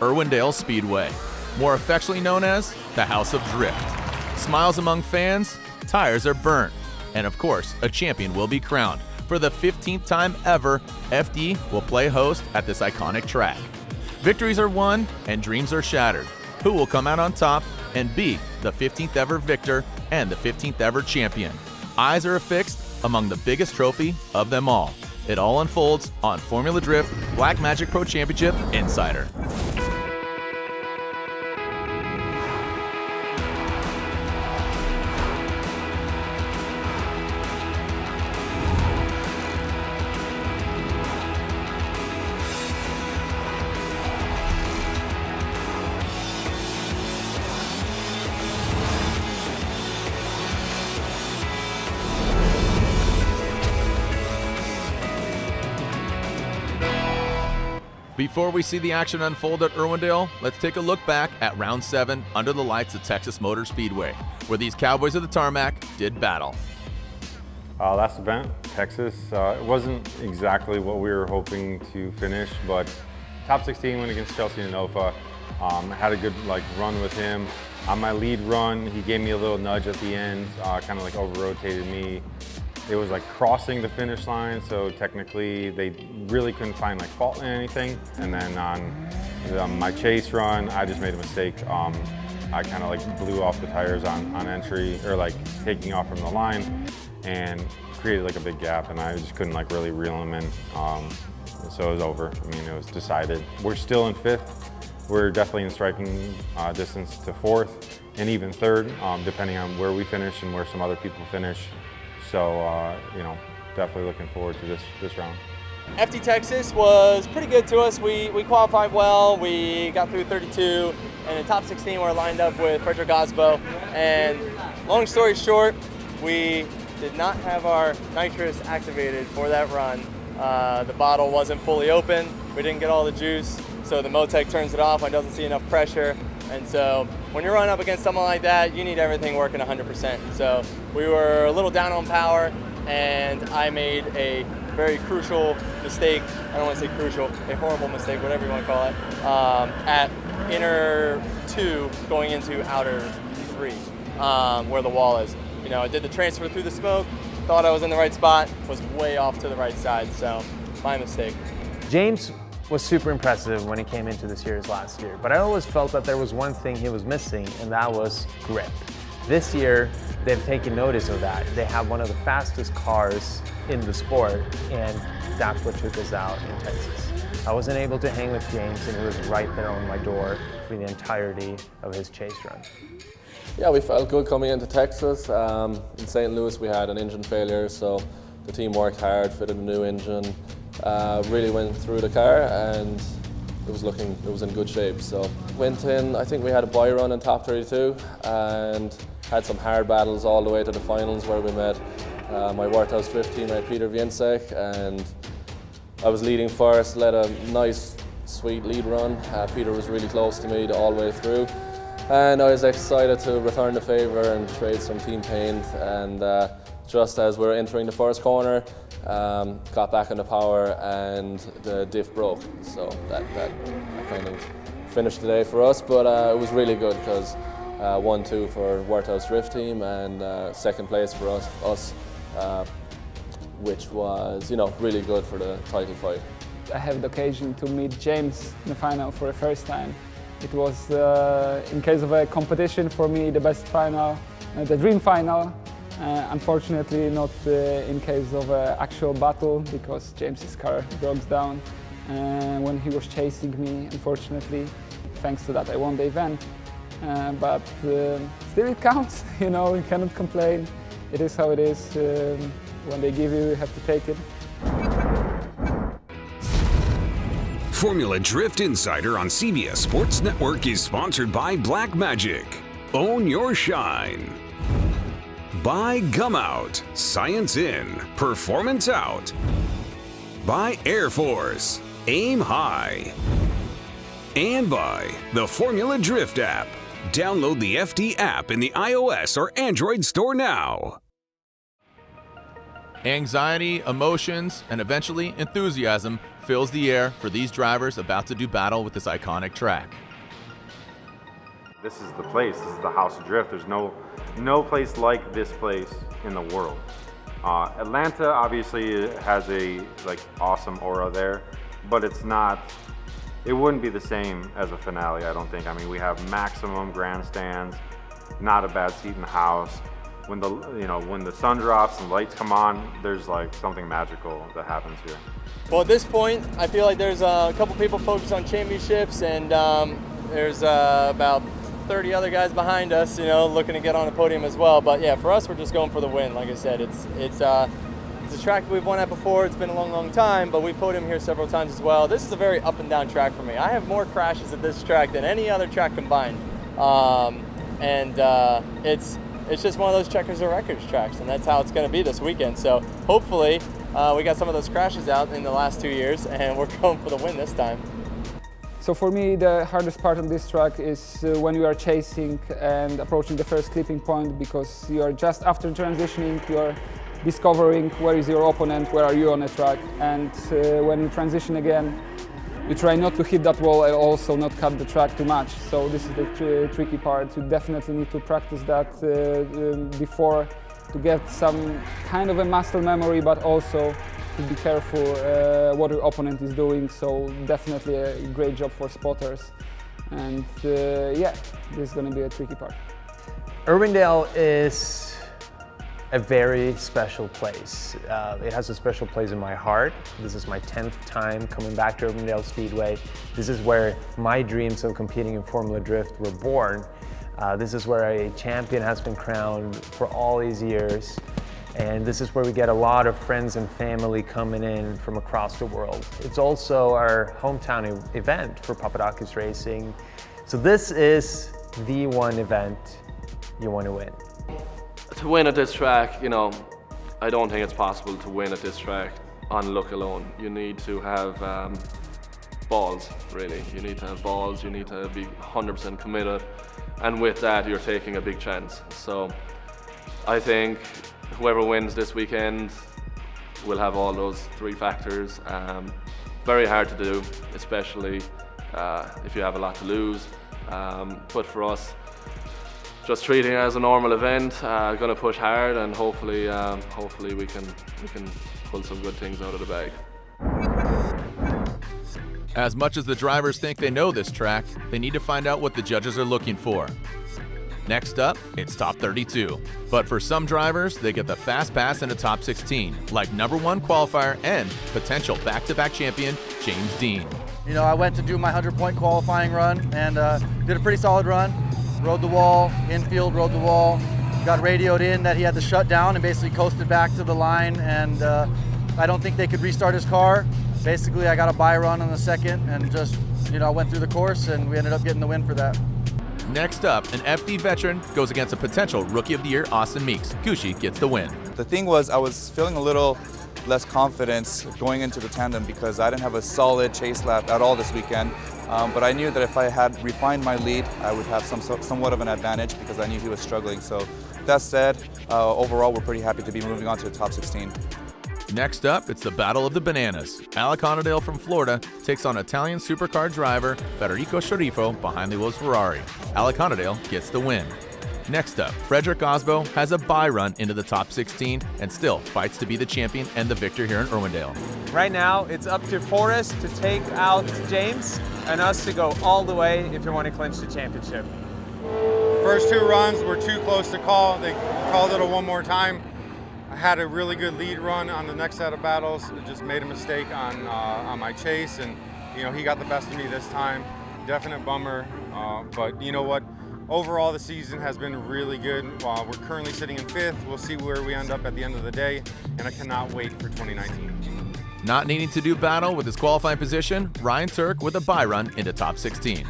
Irwindale Speedway, more affectionately known as the House of Drift. Smiles among fans, tires are burnt, and of course, a champion will be crowned. For the 15th time ever, FD will play host at this iconic track. Victories are won and dreams are shattered. Who will come out on top and be the 15th ever victor and the 15th ever champion? Eyes are affixed among the biggest trophy of them all. It all unfolds on Formula Drift Black Magic Pro Championship Insider. Before we see the action unfold at Irwindale, let's take a look back at Round 7 under the lights of Texas Motor Speedway, where these cowboys of the tarmac did battle. Last event, Texas, it wasn't exactly what we were hoping to finish, but top 16 went against Chelsea Nanofa. Had a good run with him. On my lead run, he gave me a little nudge at the end, kind of over-rotated me. It was crossing the finish line, so technically they really couldn't find fault in anything. And then on my chase run, I just made a mistake. I kind of blew off the tires on entry, or taking off from the line, and created a big gap, and I just couldn't really reel them in. So it was over. I mean, it was decided. We're still in 5th. We're definitely in striking distance to 4th and even 3rd, depending on where we finish and where some other people finish. So, definitely looking forward to this round. FD Texas was pretty good to us. We qualified well. We got through 32, and in top 16 we're lined up with Frederick Osbo. And long story short, we did not have our nitrous activated for that run. The bottle wasn't fully open. We didn't get all the juice, so the Motec turns it off when it doesn't see enough pressure. And so when you're running up against someone like that, you need everything working 100%. So we were a little down on power, and I made a very crucial mistake. I don't want to say crucial, a horrible mistake, whatever you want to call it, at inner 2 going into outer 3, where the wall is. I did the transfer through the smoke, thought I was in the right spot, was way off to the right side, so my mistake. James was super impressive when he came into the series last year, but I always felt that there was one thing he was missing, and that was grip. This year, they've taken notice of that. They have one of the fastest cars in the sport, and that's what took us out in Texas. I wasn't able to hang with James, and he was right there on my door for the entirety of his chase run. Yeah, we felt good coming into Texas. In St. Louis, we had an engine failure, so the team worked hard, fitted a new engine, really went through the car, and it was in good shape. So went in, I think we had a boy run in top 32 and had some hard battles all the way to the finals, where we met my Warthouse Drift teammate Peter Więcek, and I was leading first, led a nice sweet lead run. Peter was really close to me all the way through, and I was excited to return the favour and trade some team paint, and just as we were entering the first corner, got back in the power and the diff broke. So that kind of finished the day for us, but it was really good because 1-2 for Warthouse Drift team, and 2nd place for us, which was really good for the title fight. I had the occasion to meet James in the final for the first time. It was, in case of a competition, for me the best final, the dream final. Unfortunately not in case of an actual battle, because James's car broke down when he was chasing me, unfortunately. Thanks to that I won the event. But still it counts, you cannot complain. It is how it is. When they give you have to take it. Formula Drift Insider on CBS Sports Network is sponsored by Black Magic. Own your shine. By Gum Out, Science In, Performance Out. By Air Force, Aim High. And by the Formula Drift app. Download the FD app in the iOS or Android store now. Anxiety, emotions, and eventually enthusiasm fills the air for these drivers about to do battle with this iconic track. This is the place. This is the House of Drift. There's no place like this place in the world. Atlanta obviously has a awesome aura there, but it's not. It wouldn't be the same as a finale, I don't think. I mean, we have maximum grandstands, not a bad seat in the house. When the sun drops and lights come on, there's like something magical that happens here. Well, at this point, I feel like there's a couple people focused on championships, and there's about 30 other guys behind us, looking to get on the podium as well. But yeah, for us, we're just going for the win. Like I said, it's a track we've won at before. It's been a long time, but we podiumed here several times as well. This is a very up and down track for me. I have more crashes at this track than any other track combined, it's just one of those checkers of records tracks, and that's how it's going to be this weekend. So hopefully we got some of those crashes out in the last 2 years, and we're going for the win this time. So for me, the hardest part on this track is when you are chasing and approaching the first clipping point, because you are just after transitioning, you are discovering where is your opponent, where are you on the track, and when you transition again, you try not to hit that wall and also not cut the track too much. So this is the tricky part. You definitely need to practice that before to get some kind of a muscle memory, but also to be careful what your opponent is doing. So definitely a great job for spotters. And yeah, this is going to be a tricky part. Irwindale is a very special place. It has a special place in my heart. This is my 10th time coming back to Irwindale Speedway. This is where my dreams of competing in Formula Drift were born. This is where a champion has been crowned for all these years. And this is where we get a lot of friends and family coming in from across the world. It's also our hometown event for Papadakis Racing. So this is the one event you want to win. To win at this track, I don't think it's possible to win at this track on luck alone. You need to have balls, really. You need to have balls, you need to be 100% committed, and with that you're taking a big chance. So I think whoever wins this weekend will have all those three factors. Very hard to do, especially if you have a lot to lose. But for us, just treating it as a normal event, going to push hard, and hopefully we can pull some good things out of the bag. As much as the drivers think they know this track, they need to find out what the judges are looking for. Next up, it's top 32. But for some drivers, they get the fast pass into top 16, like #1 qualifier and potential back-to-back champion, James Dean. I went to do my 100-point qualifying run and did a pretty solid run. Rode the wall, infield, rode the wall, got radioed in that he had to shut down and basically coasted back to the line, and I don't think they could restart his car. Basically, I got a bye run on the second and just, went through the course, and we ended up getting the win for that. Next up, an FD veteran goes against a potential Rookie of the Year, Austin Meeks. Gucci gets the win. The thing was, I was feeling a little less confidence going into the tandem because I didn't have a solid chase lap at all this weekend. But I knew that if I had refined my lead, I would have somewhat of an advantage because I knew he was struggling. So that said, overall, we're pretty happy to be moving on to the top 16. Next up, it's the Battle of the Bananas. Alec Onadale from Florida takes on Italian supercar driver Federico Sciarrifo behind the wheels Ferrari. Alec Onadale gets the win. Next up, Frederick Osbo has a bye run into the top 16 and still fights to be the champion and the victor here in Irwindale. Right now, it's up to Forrest to take out James and us to go all the way if you want to clinch the championship. First two runs were too close to call. They called it one more time. I had a really good lead run on the next set of battles. I just made a mistake on my chase, and he got the best of me this time. Definite bummer, but you know what? Overall, the season has been really good. We're currently sitting in 5th. We'll see where we end up at the end of the day, and I cannot wait for 2019. Not needing to do battle with his qualifying position, Ryan Turk with a bye run into top 16.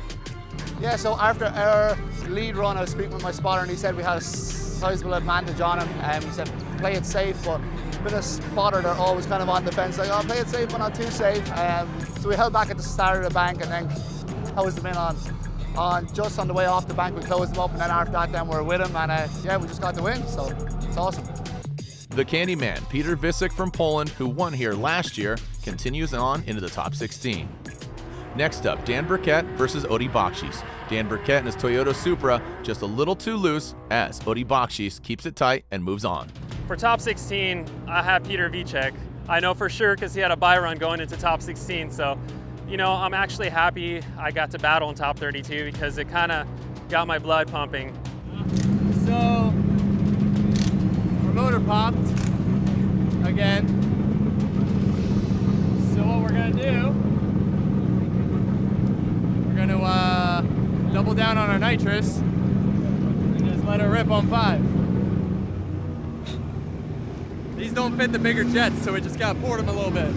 Yeah, so after our lead run, I was speaking with my spotter, and he said we had a sizable advantage on him. He said, play it safe, but with a spotter, they're always kind of on the fence, like, oh, play it safe, but not too safe. So we held back at the start of the bank, and then closed them in on just on the way off the bank. We closed them up, and then after that, then we're with him, and yeah, we just got the win, so it's awesome. The Candyman, Peter Visick from Poland, who won here last year, continues on into the top 16. Next up, Dan Burkett versus Odi Bakshis. Dan Burkett and his Toyota Supra just a little too loose as Odi Bakshis keeps it tight and moves on. For top 16, I have Peter Vicek. I know for sure because he had a bye run going into top 16. So, you know, I'm actually happy I got to battle in top 32 because it kind of got my blood pumping. So, our motor popped again. So what we're gonna do, we're gonna double down on our nitrous and just let it rip on 5. These don't fit the bigger jets, so we just gotta port them a little bit.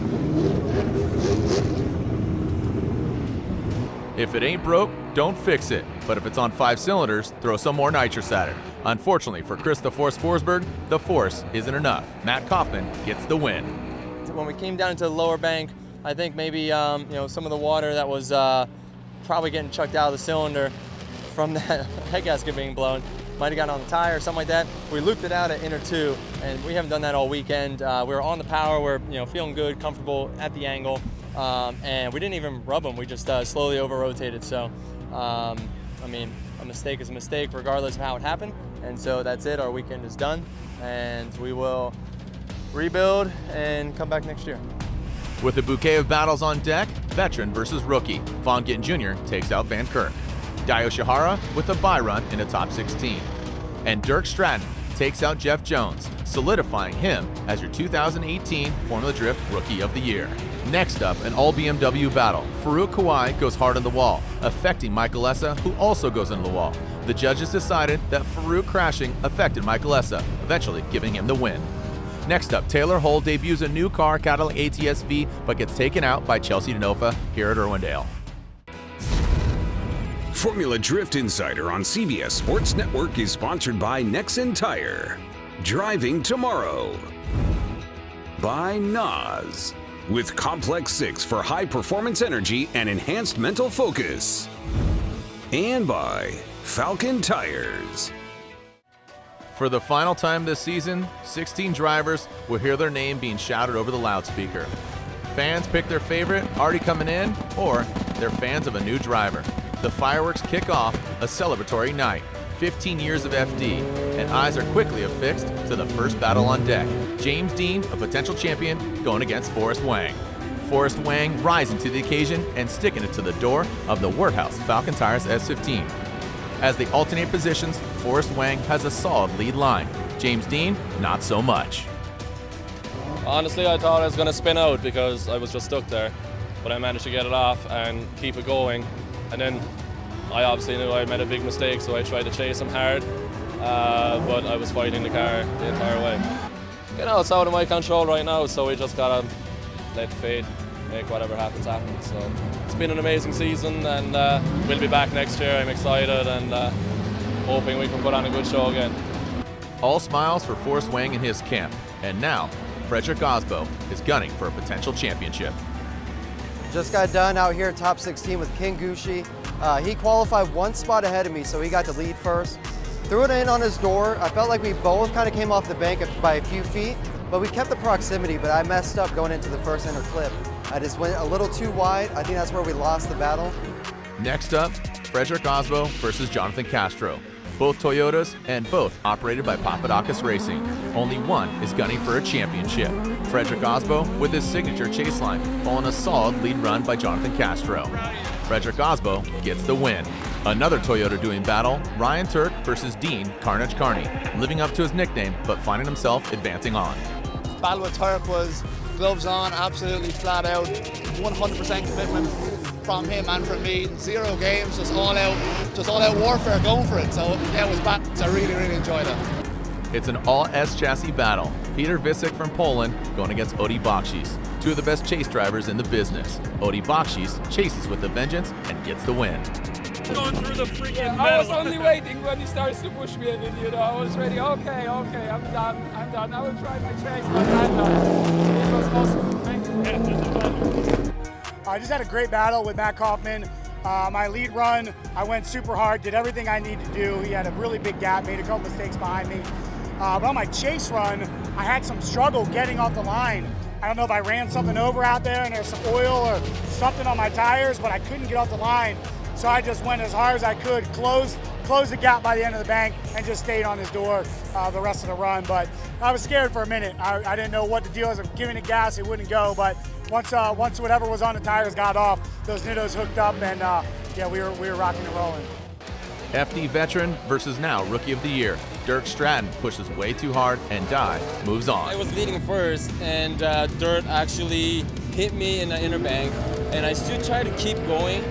If it ain't broke, don't fix it. But if it's on 5 cylinders, throw some more nitrous at it. Unfortunately for Chris the Force Forsberg, the force isn't enough. Matt Kaufman gets the win. When we came down into the lower bank, I think maybe you know, some of the water that was probably getting chucked out of the cylinder from that head gasket being blown might have gotten on the tire or something like that. We looped it out at inner 2, and we haven't done that all weekend. We were on the power, we're feeling good, comfortable at the angle, and we didn't even rub them. We just slowly over-rotated. So, I mean, a mistake is a mistake regardless of how it happened. And so that's it. Our weekend is done, and we will rebuild and come back next year. With a bouquet of battles on deck, veteran versus rookie. Von Gittin Jr. takes out Van Kirk. Dio Shihara with a bye run in the top 16. And Dirk Stratton takes out Jeff Jones, solidifying him as your 2018 Formula Drift Rookie of the Year. Next up, an all BMW battle. Farouk Kawai goes hard on the wall, affecting Michael Essa, who also goes into the wall. The judges decided that Farouk crashing affected Michael Essa, eventually giving him the win. Next up, Taylor Hull debuts a new car, Cadillac ATS-V, but gets taken out by Chelsea Denofa here at Irwindale. Formula Drift Insider on CBS Sports Network is sponsored by Nexen Tire. Driving tomorrow. By NOS. With Complex 6 for high performance energy and enhanced mental focus. And by Falcon Tires. For the final time this season, 16 drivers will hear their name being shouted over the loudspeaker. Fans pick their favorite already coming in, or they're fans of a new driver. The fireworks kick off a celebratory night. 15 years of FD, and eyes are quickly affixed to the first battle on deck. James Dean, a potential champion, going against Forrest Wang. Forrest Wang rising to the occasion and sticking it to the door of the Werthouse Falcon Tires S15. As they alternate positions, Forrest Wang has a solid lead line. James Dean, not so much. Honestly, I thought I was going to spin out because I was just stuck there, but I managed to get it off and keep it going. And then I obviously knew I made a big mistake, so I tried to chase him hard, but I was fighting the car the entire way. You know, it's out of my control right now, so we just gotta let fate make whatever happens happen. So it's been an amazing season, and we'll be back next year. I'm excited and hoping we can put on a good show again. All smiles for Forrest Wang and his camp, and now Frederick Osbo is gunning for a potential championship. Just got done out here at top 16 with King Gucci. He qualified 1 spot ahead of me, so he got to lead first. Threw it in on his door. I felt like we both kind of came off the bank by a few feet, but we kept the proximity, but I messed up going into the first inner clip. I just went a little too wide. I think that's where we lost the battle. Next up, Frederick Osbo versus Jonathan Castro. Both Toyotas and both operated by Papadakis Racing. Only one is gunning for a championship. Frederick Osbo with his signature chase line, following a solid lead run by Jonathan Castro. Frederick Osbo gets the win. Another Toyota doing battle, Ryan Turk versus Dean Carnage Carney, living up to his nickname but finding himself advancing on. Battle with Turk was gloves on, absolutely flat out, 100% commitment from him and from me. 0 games, just all out warfare, going for it. So yeah, it was bad. So I really enjoyed it. It's an all-S chassis battle. Peter Vicek from Poland going against Odi Bakshis, 2 of the best chase drivers in the business. Odi Bakshis chases with a vengeance and gets the win. Going through the freaking I was only waiting when he starts to push me a bit, you know. I was ready, okay, I'm done. I will try my chase, but I'm done. It was awesome. Thank you. I just had a great battle with Matt Kaufman. My lead run, I went super hard, did everything I needed to do. He had a really big gap, made a couple mistakes behind me. But on my chase run, I had some struggle getting off the line. I don't know if I ran something over out there and there's some oil or something on my tires, but I couldn't get off the line. So I just went as hard as I could, closed the gap by the end of the bank, and just stayed on his door the rest of the run. But I was scared for a minute. I didn't know what the deal was. I'm giving it gas, it wouldn't go. But once whatever was on the tires got off, those nittos hooked up, and yeah, we were rocking and rolling. FD veteran versus now Rookie of the Year. Dirk Stratton pushes way too hard, and Dye moves on. I was leading first, and Dirt actually hit me in the inner bank, and I still tried to keep going,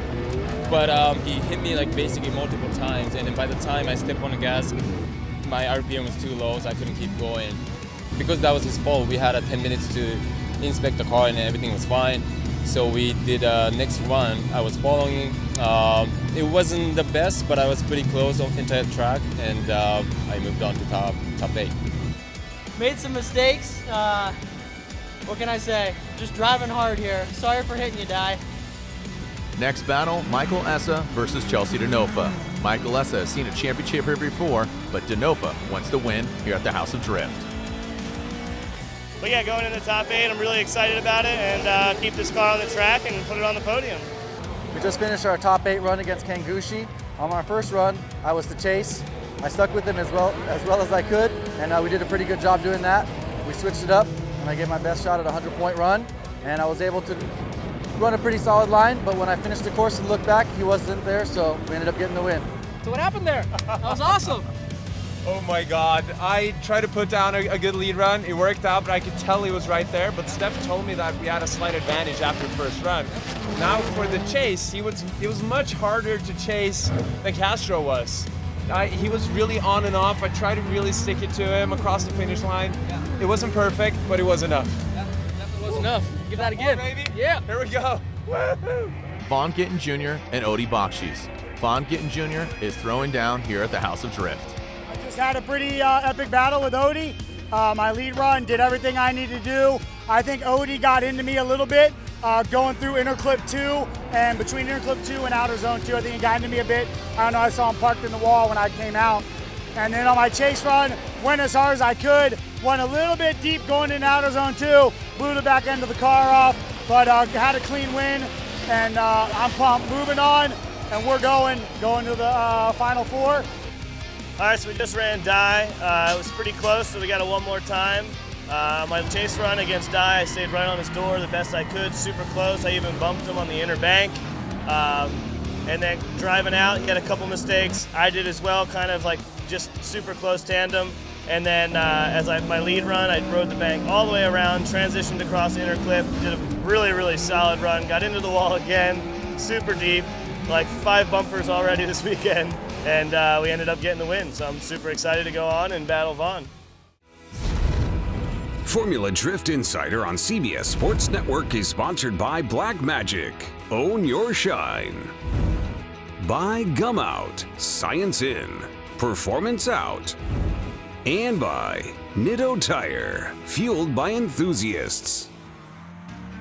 but he hit me like basically multiple times, and then by the time I stepped on the gas, my RPM was too low, so I couldn't keep going. Because that was his fault, we had 10 minutes to inspect the car, and everything was fine. So we did next run. I was following. It wasn't the best, but I was pretty close on entire track, and I moved on to top 8. Made some mistakes. What can I say? Just driving hard here. Sorry for hitting you, Dye. Next battle, Michael Essa versus Chelsea Denofa. Michael Essa has seen a championship here before, but Denofa wants to win here at the House of Drift. But yeah, going in the top 8, I'm really excited about it, and keep this car on the track and put it on the podium. We just finished our top 8 run against Ken Gucci. On our first run, I was the chase. I stuck with him as well as I could, and we did a pretty good job doing that. We switched it up, and I gave my best shot at a 100-point run, and I was able to run a pretty solid line, but when I finished the course and looked back, he wasn't there, so we ended up getting the win. So what happened there? That was awesome. Oh my God, I tried to put down a good lead run. It worked out, but I could tell he was right there. But Steph told me that we had a slight advantage after the first run. Now for the chase, it was much harder to chase than Castro was. He was really on and off. I tried to really stick it to him across the finish line. It wasn't perfect, but it was enough. That was enough. Give that again. Baby. Yeah. Here we go. Woo-hoo. Vaughn Gittin Jr. and Odie Bakshis. Vaughn Gittin Jr. is throwing down here at the House of Drift. Just had a pretty epic battle with Odie. My lead run did everything I needed to do. I think Odie got into me a little bit going through inner clip 2, and between inner clip 2 and outer zone 2, I think he got into me a bit. I don't know, I saw him parked in the wall when I came out. And then on my chase run, went as hard as I could, went a little bit deep going in outer zone 2, blew the back end of the car off, but had a clean win, and I'm pumped. Moving on, and we're going to the Final 4. All right, so we just ran Dye. It was pretty close, so we got it one more time. My chase run against Dye, I stayed right on his door the best I could, super close. I even bumped him on the inner bank. And then driving out, he had a couple mistakes. I did as well, kind of like just super close tandem. And then my lead run, I rode the bank all the way around, transitioned across the inner clip, did a really, really solid run, got into the wall again, super deep, like 5 bumpers already this weekend. And we ended up getting the win, so I'm super excited to go on and battle Vaughn. Formula Drift Insider on CBS Sports Network is sponsored by Black Magic. Own your shine. By Gum Out, Science In, Performance Out. And by Nitto Tire, fueled by enthusiasts.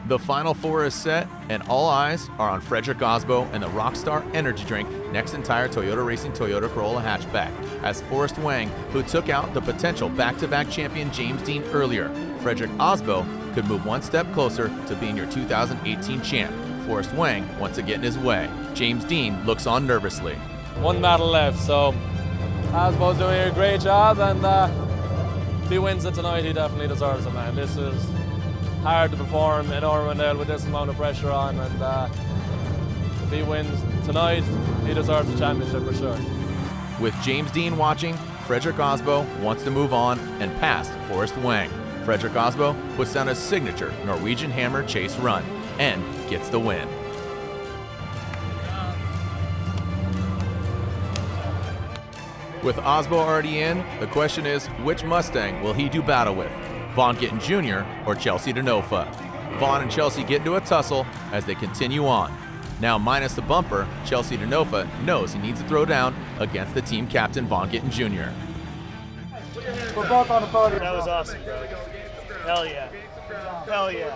The Final 4 is set, and all eyes are on Frederick Osbo and the Rockstar Energy Drink next entire Toyota Racing Toyota Corolla hatchback, as Forrest Wang, who took out the potential back-to-back champion James Dean earlier. Frederick Osbo could move one step closer to being your 2018 champ. Forrest Wang wants to get in his way. James Dean looks on nervously. One battle left, so Osbo's doing a great job, and if he wins it tonight, he definitely deserves it, man. This is hard to perform in Irwindale with this amount of pressure on, and if he wins tonight, he deserves the championship for sure. With James Dean watching, Frederick Osbo wants to move on and past Forrest Wang. Frederick Osbo puts down a signature Norwegian Hammer chase run and gets the win. With Osbo already in, the question is, which Mustang will he do battle with? Vaughn Gittin Jr. or Chelsea Denofa? Vaughn and Chelsea get into a tussle as they continue on. Now minus the bumper, Chelsea Denofa knows he needs to throw down against the team captain Vaughn Gittin Jr. We're both on the podium. That was awesome, bro. Hell yeah. Hell yeah.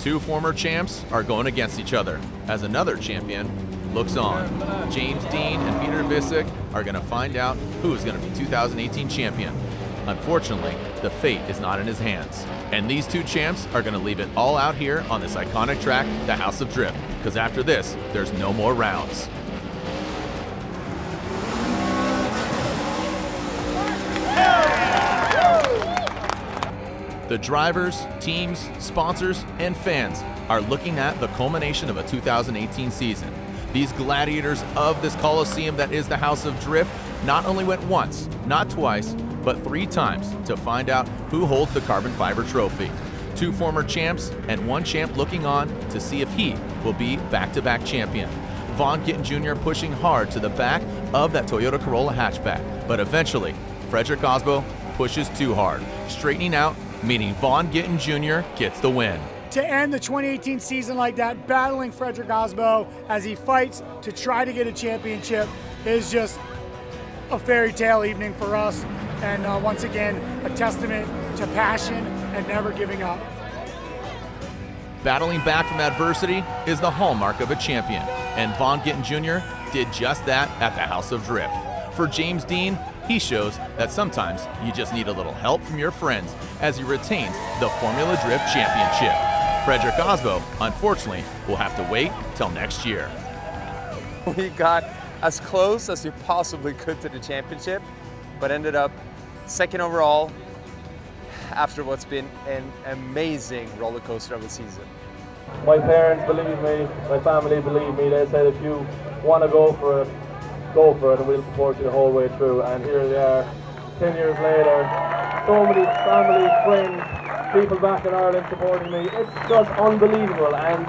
Two former champs are going against each other as another champion looks on. James Dean and Peter Visick are going to find out who is going to be 2018 champion. Unfortunately, the fate is not in his hands. And these two champs are going to leave it all out here on this iconic track, the House of Drift, because after this, there's no more rounds. The drivers, teams, sponsors, and fans are looking at the culmination of a 2018 season. These gladiators of this Coliseum that is the House of Drift not only went once, not twice, but 3 times to find out who holds the carbon fiber trophy. 2 former champs and 1 champ looking on to see if he will be back-to-back champion. Vaughn Gittin Jr. pushing hard to the back of that Toyota Corolla hatchback, but eventually, Frederick Osbo pushes too hard, straightening out, meaning Vaughn Gittin Jr. gets the win. To end the 2018 season like that, battling Frederick Osbo as he fights to try to get a championship is just a fairy tale evening for us. And once again, a testament to passion and never giving up. Battling back from adversity is the hallmark of a champion, and Vaughn Gittin Jr. did just that at the House of Drift. For James Dean, he shows that sometimes you just need a little help from your friends as he retains the Formula Drift Championship. Frederick Osbo, unfortunately, will have to wait till next year. We got as close as we possibly could to the championship, but ended up 2nd overall after what's been an amazing roller coaster of a season. My parents believe me, my family believe me. They said if you want to go for it, and we'll support you the whole way through. And here they are, 10 years later, so many family, friends, people back in Ireland supporting me. It's just unbelievable, and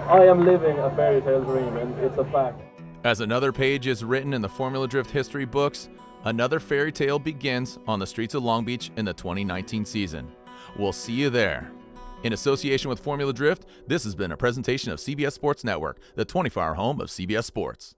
I am living a fairy tale dream, and it's a fact. As another page is written in the Formula Drift history books, another fairy tale begins on the streets of Long Beach in the 2019 season. We'll see you there. In association with Formula Drift, this has been a presentation of CBS Sports Network, the 24-hour home of CBS Sports.